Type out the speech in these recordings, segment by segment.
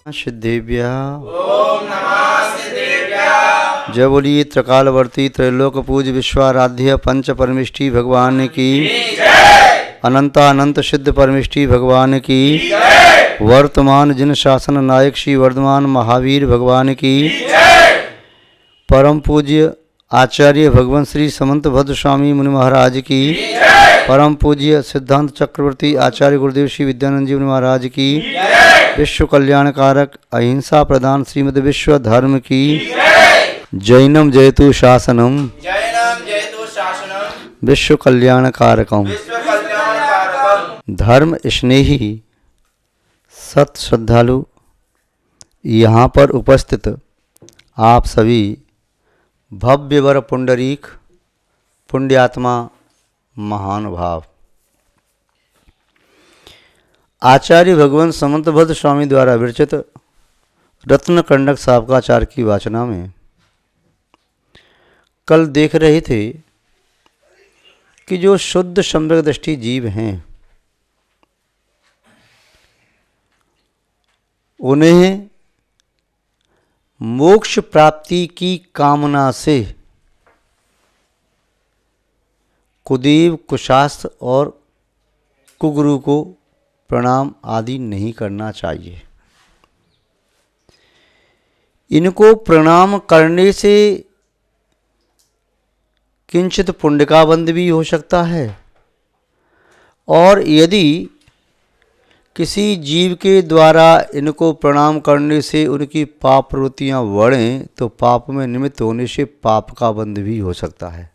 सिद्धेभ्यः। ओम नमः सिद्धेभ्यः। जय बोलिए त्रिकालवर्ती त्रैलोक पूज विश्वाराध्य पंच परमिष्टि भगवान की जय। अनंतानंत सिद्ध परमिष्टि भगवान की जय। वर्तमान जिन शासन नायक श्री वर्धमान महावीर भगवान की जय। परम पूज्य आचार्य भगवान श्री समंत भद्र स्वामी मुनि महाराज की जय। परम पूज्य सिद्धांत चक्रवर्ती आचार्य गुरुदेव श्री विद्यानंद जी मुनि महाराज की जय। विश्व कल्याण कारक अहिंसा प्रदान श्रीमद विश्व धर्म की जय। जैनम जयतु शासनम जैनम जयतु शासनम विश्व कल्याण कारकम विश्व कल्याण कारकम। धर्म स्नेही सत श्रद्धालु यहाँ पर उपस्थित आप सभी भव्य वर पुंडरीक पुण्यात्मा महानुभाव आचार्य भगवान समंतभद्र स्वामी द्वारा विरचित रत्न कंडक साबकाचार की वाचना में कल देख रहे थे कि जो शुद्ध सम्यक दृष्टि जीव हैं उन्हें मोक्ष प्राप्ति की कामना से कुदेव कुशास्त्र और कुगुरु को प्रणाम आदि नहीं करना चाहिए। इनको प्रणाम करने से किंचित पुण्य का बंध भी हो सकता है और यदि किसी जीव के द्वारा इनको प्रणाम करने से उनकी पाप प्रवृत्तियां बढ़ें तो पाप में निमित्त होने से पाप का बंध भी हो सकता है।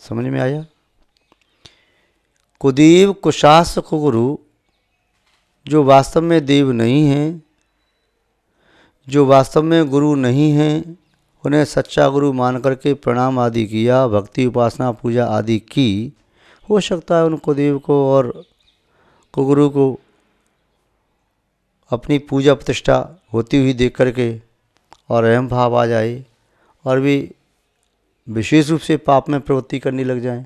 समझ में आया? कुदेव कुशास्त्र कुगुरु जो वास्तव में देव नहीं हैं, जो वास्तव में गुरु नहीं हैं, उन्हें सच्चा गुरु मान करके प्रणाम आदि किया, भक्ति उपासना पूजा आदि की, हो सकता है उन कुदेव को और कुगुरु को अपनी पूजा प्रतिष्ठा होती हुई देख करके और अहम भाव आ जाए और भी विशेष रूप से पाप में प्रवृत्ति करने लग जाएं।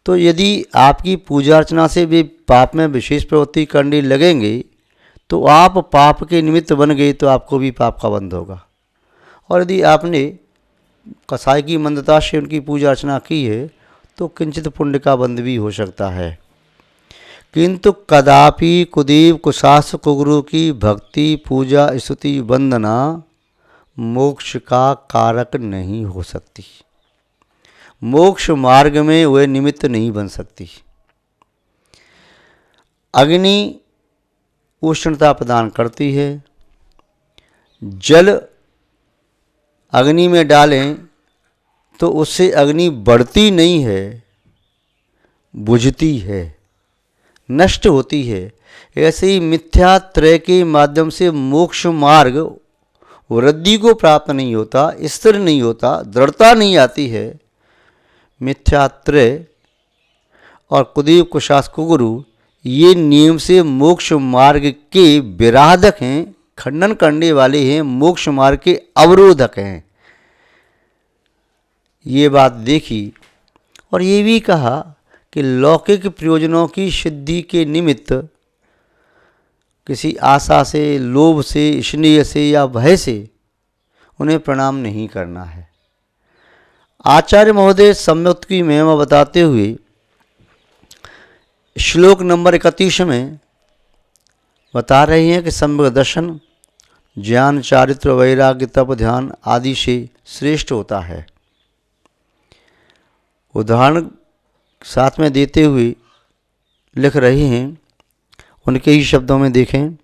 तो यदि आपकी पूजा अर्चना से भी पाप में विशेष प्रवृत्ति करने लगेंगे तो आप पाप के निमित्त बन गए तो आपको भी पाप का बंध होगा। और यदि आपने कसाई की मंदता से उनकी पूजा अर्चना की है तो किंचित पुण्य का बंध भी हो सकता है। किंतु कदापि कुदेव कुशास्त्र कुगुरु की भक्ति पूजा स्तुति वंदना मोक्ष का कारक नहीं हो सकती, मोक्ष मार्ग में वह निमित्त नहीं बन सकती। अग्नि उष्णता प्रदान करती है, जल अग्नि में डालें तो उससे अग्नि बढ़ती नहीं है, बुझती है, नष्ट होती है। ऐसे ही मिथ्या त्रय के माध्यम से मोक्ष मार्ग वृद्धि को प्राप्त नहीं होता, स्थिर नहीं होता, दृढ़ता नहीं आती है। मिथ्यात्रय और कुदेव कुशास्त्र कुगुरु ये नियम से मोक्ष मार्ग के विराधक हैं, खंडन करने वाले हैं, मोक्ष मार्ग के अवरोधक हैं। ये बात देखी और ये भी कहा कि लौकिक प्रयोजनों की सिद्धि के निमित्त किसी आशा से, लोभ से, स्नेह से या भय से उन्हें प्रणाम नहीं करना है। आचार्य महोदय सम्यक की महिमा बताते हुए श्लोक नंबर 31 में बता रहे हैं कि सम्यक दर्शन ज्ञान चारित्र वैराग्य तप ध्यान आदि से श्रेष्ठ होता है। उदाहरण साथ में देते हुए लिख रहे हैं, उनके ही शब्दों में देखें।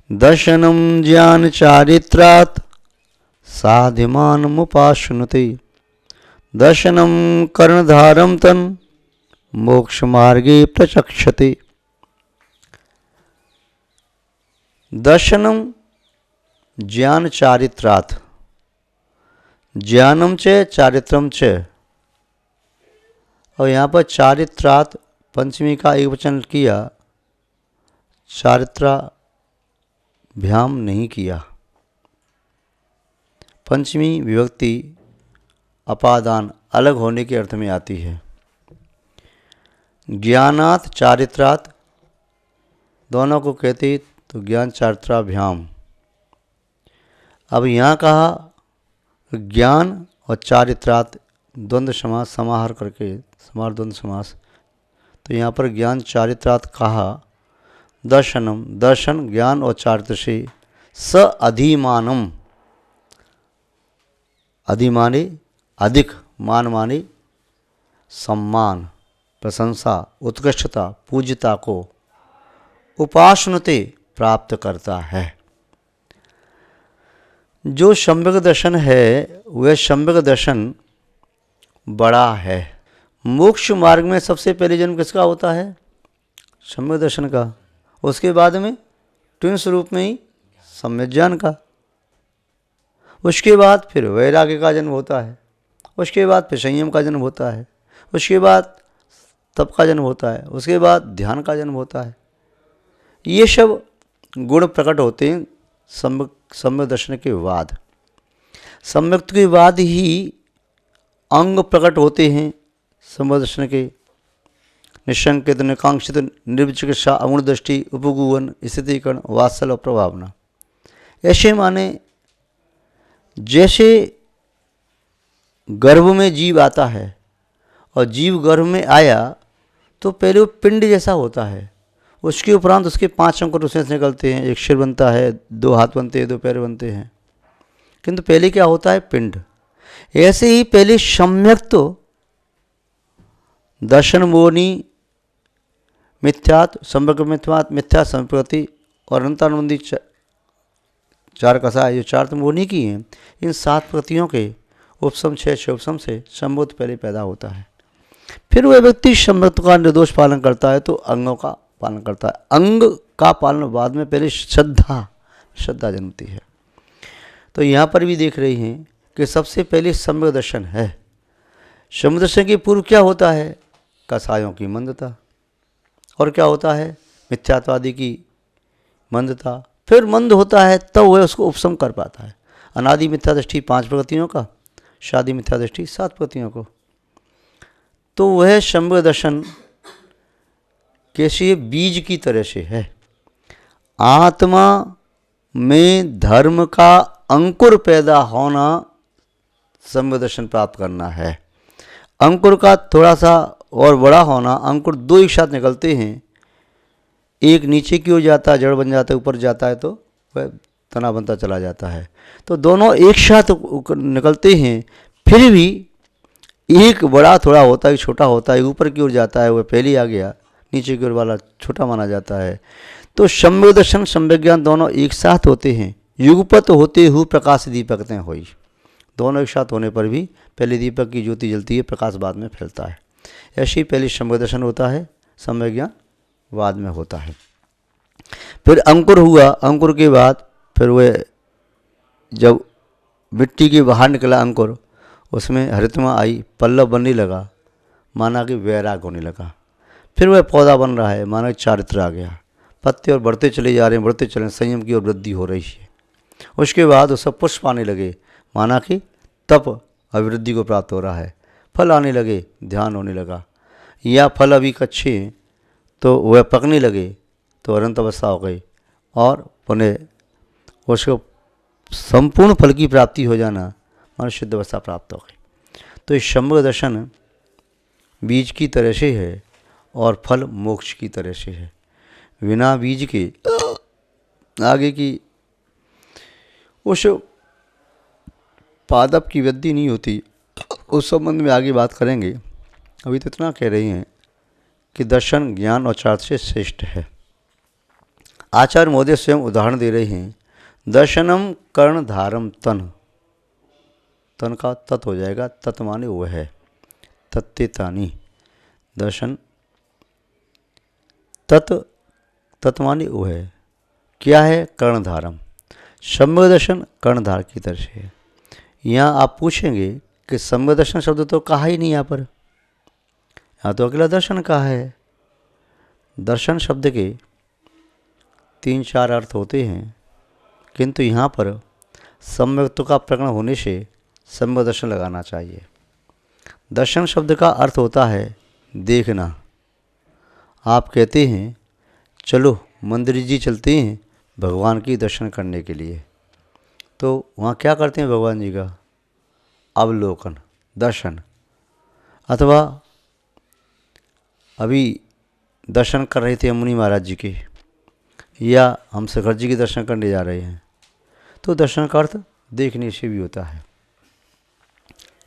दर्शनम ज्ञान चारित्रात् साध्यमान मुपाश्नुते दर्शनम कर्णधारम तन मोक्ष मार्गे प्रचक्षते। दर्शनम ज्ञान चारित्रात्, ज्ञानम च चारित्रम च, और यहाँ पर चारित्रात् पंचमी का एक वचन किया, चारित्राभ्याम नहीं किया। पंचमी विभक्ति अपादान अलग होने के अर्थ में आती है। ज्ञानात् चारित्रात् दोनों को कहते तो ज्ञान चारित्राभ्याम। अब यहाँ कहा ज्ञान और चारित्रार्थ द्वंद्व समास समाहार करके समाहार द्वंद्व समास, तो यहाँ पर ज्ञान चारित्रार्थ कहा। दर्शनम, दर्शन ज्ञान और चारित्र से स अधिमानम, अधिमाने अधिक, मान माने सम्मान, प्रशंसा, उत्कृष्टता, पूज्यता को उपासनते प्राप्त करता है। जो सम्यक दर्शन है वह सम्यक दर्शन बड़ा है। मोक्ष मार्ग में सबसे पहले जन्म किसका होता है? सम्यक दर्शन का। उसके बाद में ट्विन स्वरूप में ही सम्यक ज्ञान का। उसके बाद फिर वैराग्य का जन्म होता है। उसके बाद फिर संयम का जन्म होता है। उसके बाद तप का जन्म होता है। उसके बाद ध्यान का जन्म होता है। ये सब गुण प्रकट होते हैं सम्यक दर्शन के बाद। सम्यक के बाद ही अंग प्रकट होते हैं सम्यक दर्शन के। निशंकित, निकांक्षित, निर्विचिकित्सा, अगुण दृष्टि, उपगुवन, स्थितिकरण, वात्सल और प्रभावना। ऐसे माने जैसे गर्भ में जीव आता है और जीव गर्भ में आया तो पहले वो पिंड जैसा होता है। उसके उपरांत उसके 5 अंकुर उसमें से निकलते हैं। एक सिर बनता है, 2 हाथ बनते हैं, 2 पैर बनते हैं, किंतु पहले क्या होता है? पिंड। ऐसे ही पहले सम्यक तो दर्शन मोनी मिथ्यात्व, सम्यक मिथ्यात्व, मिथ्या संप्रति और अनंतानुबंधी 4 कसाय, जो 4 तो मोनी की हैं। इन 7 प्रतियों के उपसम 6 उपसम से सम्बोध पहले पैदा होता है। फिर वह व्यक्ति सम्यक का निर्दोष पालन करता है तो अंगों का पालन करता है। अंग का पालन बाद में पहले श्रद्धा जन्मती है। तो यहाँ पर भी देख रही हैं कि सबसे पहले सम्यक दर्शन है। सम्यक दर्शन के पूर्व क्या होता है? कसायों की मंदता। और क्या होता है? मिथ्यात्वादी की मंदता। फिर मंद होता है तब वह उसको उपशम कर पाता है। अनादि मिथ्या दृष्टि 5 प्रगतियों का, शादी मिथ्या दृष्टि 7 प्रगतियों को। तो वह सम्यक दर्शन कैसे? बीज की तरह से है। आत्मा में धर्म का अंकुर पैदा होना सम्यक दर्शन प्राप्त करना है। अंकुर का थोड़ा सा और बड़ा होना, अंकुर 2 एक साथ निकलते हैं। एक नीचे की ओर जाता है, जड़ बन जाता है, ऊपर जाता है तो वह तना बनता चला जाता है। तो दोनों एक साथ निकलते हैं, फिर भी एक बड़ा थोड़ा होता है, छोटा होता है, ऊपर की ओर जाता है, वह पहले आ गया, नीचे की ओर वाला छोटा माना जाता है। तो सम्यक दर्शन सम्यक ज्ञान दोनों एक साथ होते हैं। युगपत होते हुए प्रकाश दीपक ने होई। दोनों एक साथ होने पर भी पहले दीपक की ज्योति जलती है, प्रकाश बाद में फैलता है। ऐसे ही पहले सम्यक दर्शन होता है, सम्यक ज्ञान बाद में होता है। फिर अंकुर हुआ। अंकुर के बाद फिर वह जब मिट्टी के बाहर निकला अंकुर, उसमें हरितमा आई, पल्लव बनने लगा, माना कि वैराग होने लगा। फिर वह पौधा बन रहा है, माना कि चारित्र आ गया। पत्ते और बढ़ते चले जा रहे हैं, बढ़ते चले, संयम की ओर वृद्धि हो रही है। उसके बाद वो सब पुष्प आने लगे, माना कि तप अभिवृद्धि को प्राप्त हो रहा है। फल आने लगे, ध्यान होने लगा। या फल अभी कच्चे हैं तो वह पकने लगे तो अनंत अवस्था हो गई, और पुनः उसको संपूर्ण फल की प्राप्ति हो जाना, माना शुद्ध अवस्था प्राप्त हो गई। तो इस सम्यक दर्शन बीज की तरह से है और फल मोक्ष की तरह से है। बिना बीज के आगे की उस पादप की वृद्धि नहीं होती। उस संबंध में आगे बात करेंगे। अभी तो इतना कह रही हैं कि दर्शन ज्ञान और चार्थ से श्रेष्ठ है। आचार्य महोदय स्वयं उदाहरण दे रहे हैं। दर्शनम कर्णधारम तन, तन का तत् हो जाएगा, तत् माने वह है, तत्तेतानी। दर्शन तत् माने वह है, क्या है? कर्णधारम। सम्यक दर्शन कर्णधार की तरह से है। यहाँ आप पूछेंगे कि सम्यक दर्शन शब्द तो कहा ही नहीं यहाँ पर, यहाँ तो अकेला दर्शन कहा है। दर्शन शब्द के 3-4 अर्थ होते हैं, किंतु यहाँ पर सम्यक्त्व का प्रकरण होने से सम्यक दर्शन लगाना चाहिए। दर्शन शब्द का अर्थ होता है देखना। आप कहते हैं चलो मंदिर जी चलते हैं भगवान की दर्शन करने के लिए। तो वहाँ क्या करते हैं भगवान जी का? अवलोकन, दर्शन। अथवा अभी दर्शन कर रहे थे मुनि महाराज जी के, या हम शिखर जी के दर्शन करने जा रहे हैं, तो दर्शन का अर्थ देखने से भी होता है।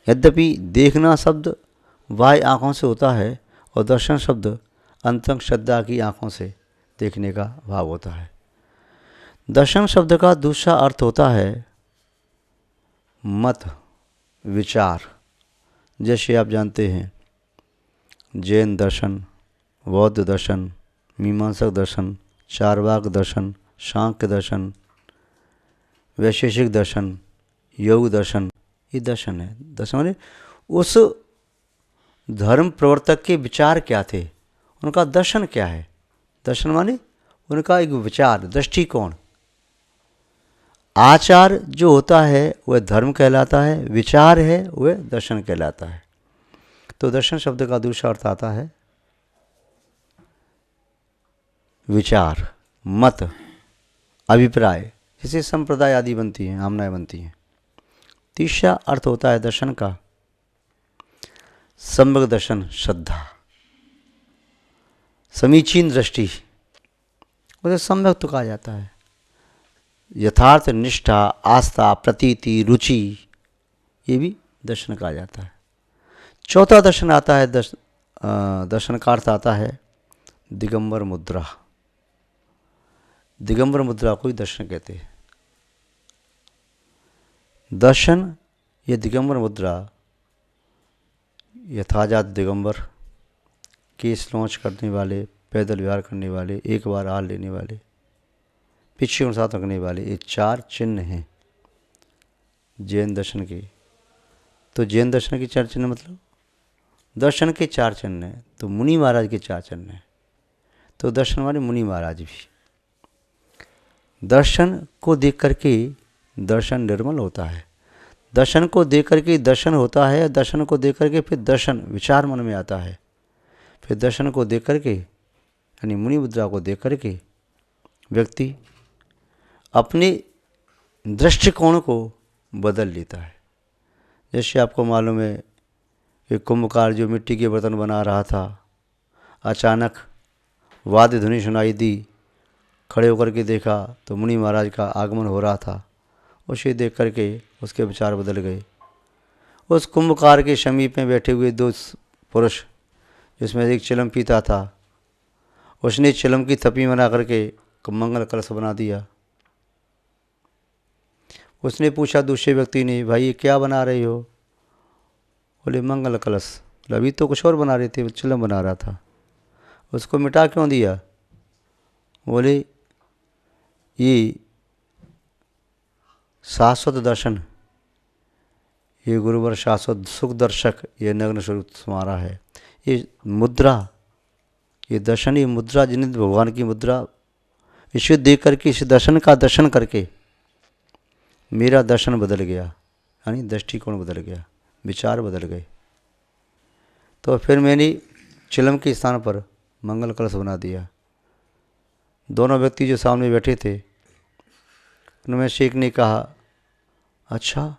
यद्यपि देखना शब्द बाह्य आँखों से होता है और दर्शन शब्द अंतरंग श्रद्धा की आँखों से देखने का भाव होता है। दर्शन शब्द का दूसरा अर्थ होता है मत, विचार। जैसे आप जानते हैं जैन दर्शन, बौद्ध दर्शन, मीमांसक दर्शन, चारवाक दर्शन, सांख्य दर्शन, वैशेषिक दर्शन, योग दर्शन, ये दर्शन है। दर्शन माने उस धर्म प्रवर्तक के विचार क्या थे, उनका दर्शन क्या है। दर्शन माने उनका एक विचार, दृष्टिकोण। आचार जो होता है वह धर्म कहलाता है, विचार है वह दर्शन कहलाता है। तो दर्शन शब्द का दूसरा अर्थ आता है विचार, मत, अभिप्राय, जिसे संप्रदाय आदि बनती हैं, आमनाएं बनती हैं। तीसरा अर्थ होता है दर्शन का सम्यक दर्शन, श्रद्धा, समीचीन दृष्टि, उसे सम्यक तो कहा जाता है। यथार्थ, निष्ठा, आस्था, प्रतीति, रुचि, ये भी दर्शन कहा जाता है। चौथा दर्शन आता है दर्शन का अर्थ आता है दिगंबर मुद्रा। दिगंबर मुद्रा को ही दर्शन कहते हैं। दर्शन ये दिगंबर मुद्रा, यथाजात दिगंबर, केस लॉन्च करने वाले, पैदल विहार करने वाले, एक बार हार लेने वाले, पीछे और साथ रखने वाले, ये चार चिन्ह हैं जैन दर्शन के। तो जैन दर्शन के चार चिन्ह मतलब दर्शन के चार चिन्ह हैं, तो मुनि महाराज के चार चिन्ह हैं। तो दर्शन वाले मुनि महाराज भी। दर्शन को देख करके दर्शन निर्मल होता है, दर्शन को देख करके दर्शन होता है, दर्शन को देख करके फिर दर्शन विचार मन में आता है, फिर दर्शन को देख करके यानी मुनि मुद्रा को देख करके व्यक्ति अपने दृष्टिकोण को बदल लेता है। जैसे आपको मालूम है कि कुंभकार जो मिट्टी के बर्तन बना रहा था, अचानक वाद्य ध्वनि सुनाई दी, खड़े होकर के देखा तो मुनि महाराज का आगमन हो रहा था। उसे देख करके उसके विचार बदल गए। उस कुंभकार के समीप में बैठे हुए दो पुरुष, जिसमें एक चिलम पीता था, उसने चिलम की थपी बना करके मंगल कलश बना दिया। उसने पूछा दूसरे व्यक्ति ने, भाई ये क्या बना रहे हो? बोले मंगल कलश। अभी तो कुछ और बना रहे थे, चिलम बना रहा था। उसको मिटा क्यों दिया? बोले ये शाश्वत दर्शन, ये गुरुवर शाश्वत सुख दर्शक, ये नग्न स्वरूप तुम्हारा है। ये मुद्रा, ये दर्शन, ये मुद्रा जिन्हें भगवान की मुद्रा, इसे देख करके, इस दर्शन का दर्शन करके मेरा दर्शन बदल गया, यानी दृष्टिकोण बदल गया, विचार बदल गए। तो फिर मैंने चिलम के स्थान पर मंगल कलश बना दिया। दोनों व्यक्ति जो सामने बैठे थे उनमें से एक ने कहा, अच्छा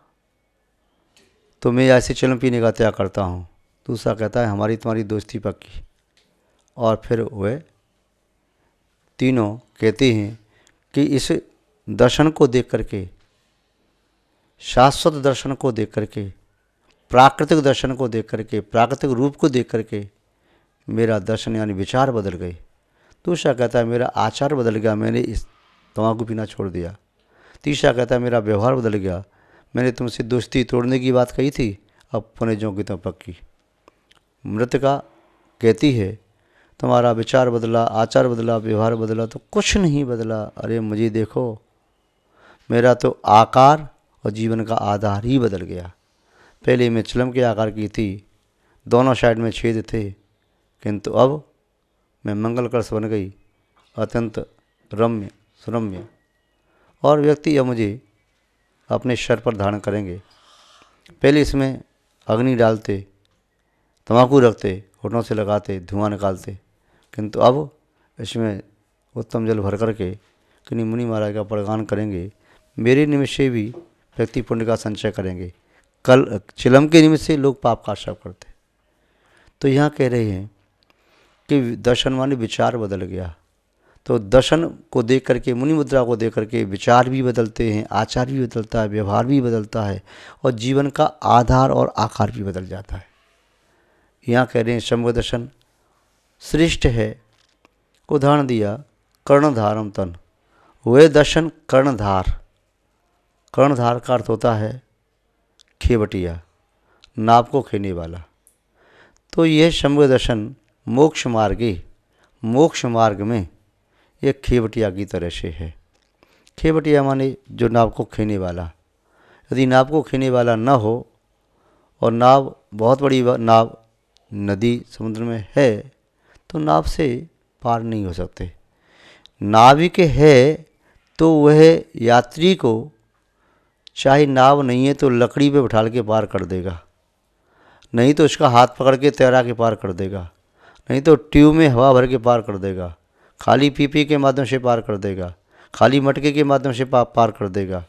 तो मैं ऐसे चिलम पीने का त्याग करता हूँ। दूसरा कहता है हमारी तुम्हारी दोस्ती पक्की। और फिर वह तीनों कहते हैं कि इस दर्शन को देख करके, शाश्वत दर्शन को देख करके, प्राकृतिक दर्शन को देख करके, प्राकृतिक रूप को देख करके मेरा दर्शन यानी विचार बदल गए। दूसरा कहता है मेरा आचार बदल गया, मैंने इस तंबाकू पीना छोड़ दिया। तीसरा कहता है मेरा व्यवहार बदल गया, मैंने तुमसे दोस्ती तोड़ने की बात कही थी, अब पुनः जो की तो पक्की। मृतिका कहती है तुम्हारा विचार बदला, आचार बदला, व्यवहार बदला, तो कुछ नहीं बदला। अरे मुझे देखो, मेरा तो आकार और जीवन का आधार ही बदल गया। पहले मैं चिलम के आकार की थी, दोनों साइड में छेद थे, किंतु अब मैं मंगल कलश बन गई, अत्यंत रम्य सुरम्य। और व्यक्ति अब मुझे अपने सर पर धारण करेंगे। पहले इसमें अग्नि डालते, तंबाकू रखते, होठों से लगाते, धुआं निकालते, किंतु अब इसमें उत्तम जल भर करके किन्हीं मुनि महाराज का प्रगान करेंगे, मेरे निमित्त से भी व्यक्ति पुण्य का संचय करेंगे। कल चिलम के निमित्त से लोग पाप का आश्रय करते। तो यहाँ कह रहे हैं कि दर्शन माने विचार बदल गया। तो दर्शन को देख करके, मुनि मुद्रा को देख करके विचार भी बदलते हैं, आचार भी बदलता है, व्यवहार भी बदलता है और जीवन का आधार और आकार भी बदल जाता है। यहाँ कह रहे हैं शंभु दर्शन श्रेष्ठ है। उदाहरण दिया कर्णधारम तन, वह दर्शन कर्णधार। कर्णधार का अर्थ होता है खेवटिया, नाव को खेने वाला। तो यह शंभु दर्शन मोक्ष मार्ग में एक खेवटिया की तरह से है। खेवटिया माने जो नाव को खेने वाला। यदि नाव को खेने वाला न हो और नाव बहुत बड़ी नाव नदी समुद्र में है तो नाव से पार नहीं हो सकते। नाविक है तो वह यात्री को चाहे नाव नहीं है तो लकड़ी पे बिठाल के पार कर देगा, नहीं तो उसका हाथ पकड़ के तैरा के पार कर देगा, नहीं तो ट्यूब में हवा भर के पार कर देगा, खाली पीपी के माध्यम से पार कर देगा, खाली मटके के माध्यम से पार कर देगा।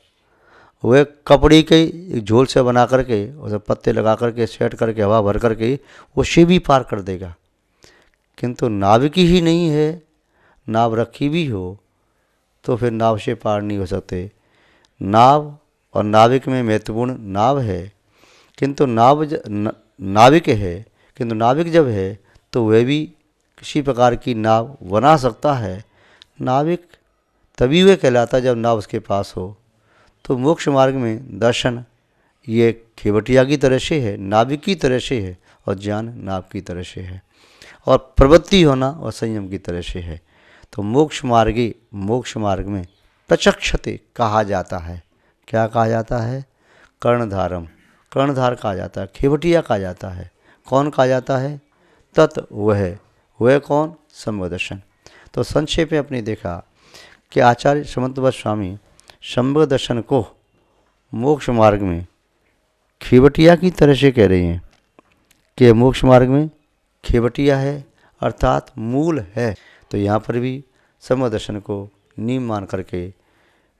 वह कपड़े के झोल से बना करके उसे पत्ते लगा करके सेट करके हवा भर करके उसे भी पार कर देगा। किंतु नाविक ही नहीं है, नाव रखी भी हो तो फिर नाव से पार नहीं हो सकते। नाव और नाविक में महत्वपूर्ण नाव है, किंतु नाविक है, किंतु नाविक जब है तो वह भी किसी प्रकार की नाव बना सकता है। नाविक तभी वह कहलाता जब नाव उसके पास हो। तो मोक्ष मार्ग में दर्शन ये खेवटिया की तरह से है, नाविक की तरह से है, और ज्ञान नाव की तरह से है, और प्रवृत्ति होना और संयम की तरह से है। तो मोक्ष मार्ग में प्रचक्षते कहा जाता है। क्या कहा जाता है? कर्णधारम, कर्णधार कहा जाता है, खेवटिया कहा जाता है। कौन कहा जाता है? तत् वह कौन? शंभु दर्शन। तो संक्षेप में अपने देखा कि आचार्य समंतवत स्वामी शंभु दर्शन को मोक्ष मार्ग में खेवटिया की तरह से कह रहे हैं कि मोक्ष मार्ग में खेवटिया है, अर्थात मूल है। तो यहाँ पर भी शंभु दर्शन को नींव मान करके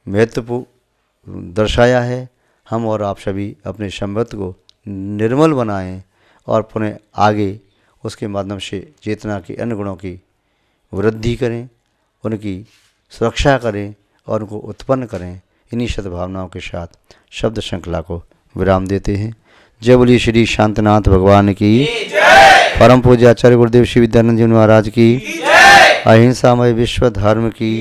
महत्वपूर्ण दर्शाया है। हम और आप सभी अपने संबंध को निर्मल बनाएं और पुनः आगे उसके माध्यम से चेतना के अन्य गुणों की वृद्धि करें, उनकी सुरक्षा करें और उनको उत्पन्न करें। इन्हीं सद्भावनाओं के साथ शब्द श्रृंखला को विराम देते हैं। जय बोलिए श्री शांतनाथ भगवान की, परम पूज्य आचार्य गुरुदेव श्री विद्यानंद जी महाराज की, अहिंसामय विश्व धर्म की।